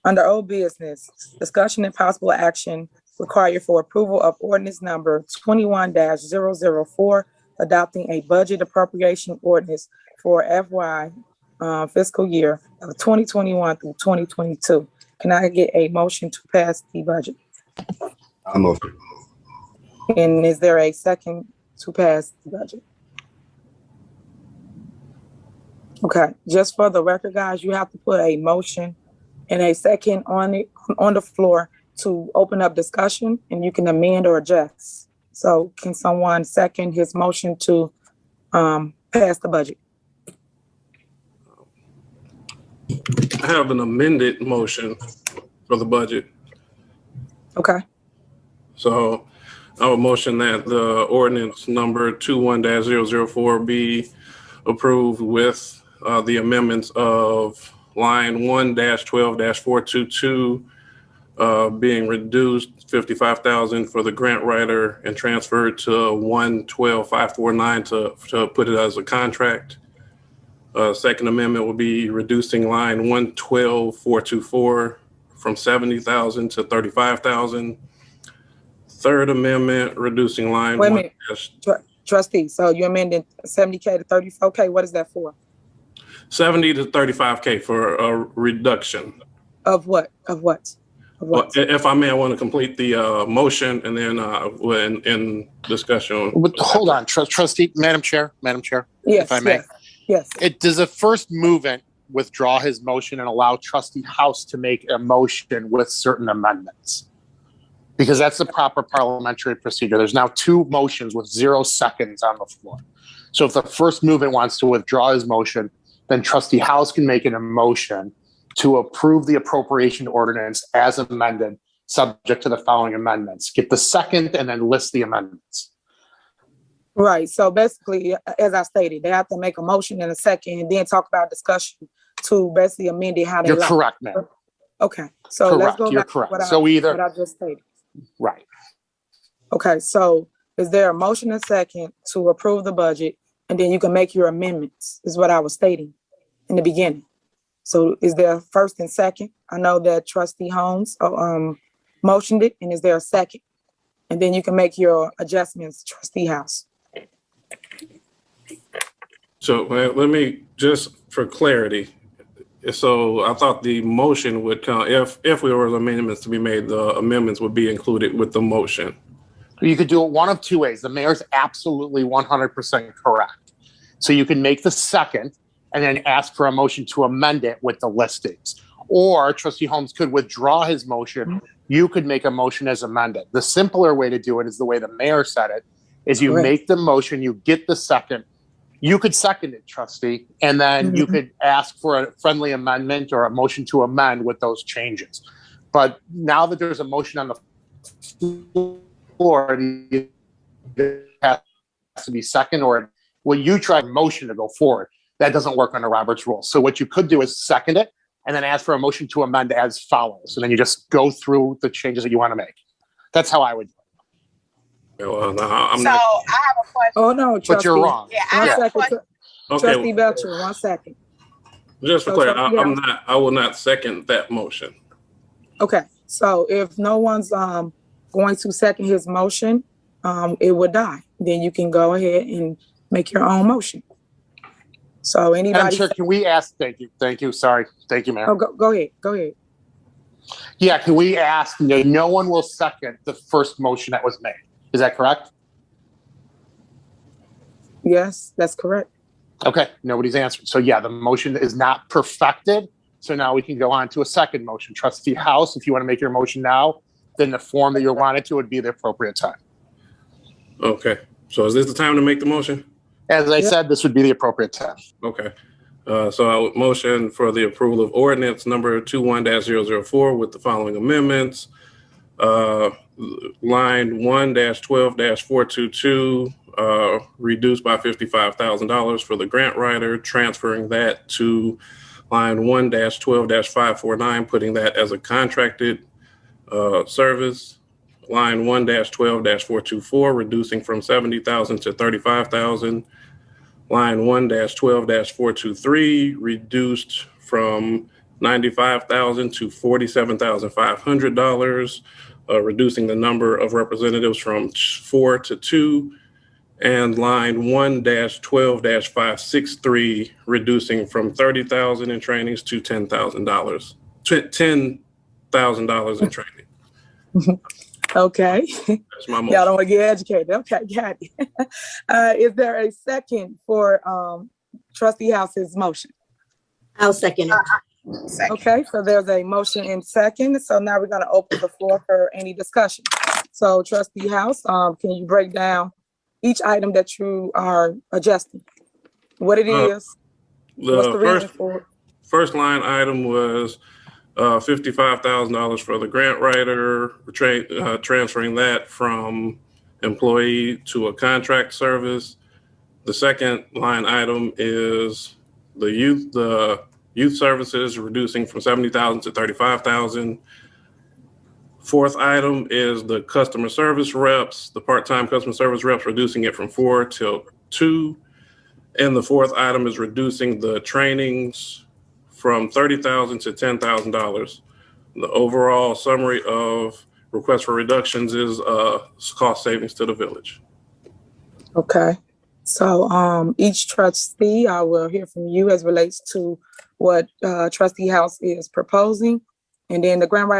Under old business, discussion and possible action required for approval of ordinance number 21-004, adopting a budget appropriation ordinance for FY fiscal year of 2021 through 2022. Can I get a motion to pass the budget? I motion. And is there a second to pass the budget? Okay, just for the record, guys, you have to put a motion and a second on the floor to open up discussion, and you can amend or adjust. So can someone second his motion to pass the budget? I have an amended motion for the budget. Okay. So I would motion that the ordinance number 21-004 be approved with the amendments of line 1-12-422 being reduced 55,000 for the grant writer and transferred to 112-549 to put it as a contract. Second amendment will be reducing line 112-424 from 70,000 to 35,000. Third amendment, reducing line. Wait a minute, trustee. So you amended 70K to 30. Okay, what is that for? 70 to 35K for a reduction. Of what? Of what? Of what? Well, if I may, I want to complete the motion and then in discussion. Hold on, trustee, Madam Chair. Yes, if I may. Yes. Does a first movement withdraw his motion and allow Trustee House to make a motion with certain amendments? Because that's the proper parliamentary procedure. There's now two motions with 0 seconds on the floor. So if the first movement wants to withdraw his motion, then Trustee House can make an motion to approve the appropriation ordinance as amended, subject to the following amendments. Get the second and then list the amendments. Right. So basically, as I stated, they have to make a motion in a second and then talk about discussion to basically amend it how they You're like. correct, ma'am. Okay. So Correct. let's go You're back correct. to So what I just stated. Right. Okay. So is there a motion and second to approve the budget, and then you can make your amendments, is what I was stating in the beginning. So is there first and second? I know that Trustee Holmes motioned it, and is there a second? And then you can make your adjustments, Trustee House. So let me, just for clarity. So I thought the motion would come, if there were amendments to be made, the amendments would be included with the motion. You could do it one of two ways. The mayor's absolutely 100% correct. So you can make the second and then ask for a motion to amend it with the listings. Or Trustee Holmes could withdraw his motion. You could make a motion as amended. The simpler way to do it is the way the mayor said it, is you make the motion, you get the second. You could second it, trustee, and then you could ask for a friendly amendment or a motion to amend with those changes. But now that there's a motion on the floor, it has to be second, or when you try motion to go forward, that doesn't work under Robert's rules. So what you could do is second it and then ask for a motion to amend as follows. And then you just go through the changes that you want to make. That's how I would do it. Well, no, I'm So not. I have a question. Oh, no, trustee. But you're wrong. Yeah, I have a question. Trustee Belcher, 1 second. Just for clarity, yeah. I will not second that motion. Okay, so if no one's going to second his motion, it would die. Then you can go ahead and make your own motion. So Madam anybody? Chair, can we ask, thank you, sorry. Thank you, Mayor. Oh, go ahead. Yeah, can we ask, no one will second the first motion that was made. Is that correct? Yes, that's correct. Okay, nobody's answered. So yeah, the motion is not perfected. So now we can go on to a second motion. Trustee House, if you want to make your motion now, then the form that you wanted to would be the appropriate time. Okay, so is this the time to make the motion? As I said, this would be the appropriate time. Okay, so I would motion for the approval of ordinance number 21-004 with the following amendments. Line 1-12-422 reduced by $55,000 for the grant writer, transferring that to line 1-12-549, putting that as a contracted service. Line 1-12-424, reducing from 70,000 to 35,000. Line 1-12-423, reduced from $95,000 to $47,500, reducing the number of representatives from 4 to 2, and line 1-12-563, reducing from $30,000 in trainings to $10,000 in training. Okay. That's my motion. Y'all don't want to get educated. Okay, got it. Is there a second for Trustee House's motion? I'll second it. Okay, so there's a motion and second. So now we're going to open the floor for any discussion. So Trustee House, can you break down each item that you are adjusting? What it is? What's the reason for it? First line item was $55,000 for the grant writer, transferring that from employee to a contract service. The second line item is the youth services, reducing from $70,000 to $35,000. Fourth item is the customer service reps, the part-time customer service reps, reducing it from 4 to 2. And the fourth item is reducing the trainings from $30,000 to $10,000. The overall summary of requests for reductions is cost savings to the village. Okay. So each trustee, I will hear from you as relates to what Trustee House is proposing. And then the grant writer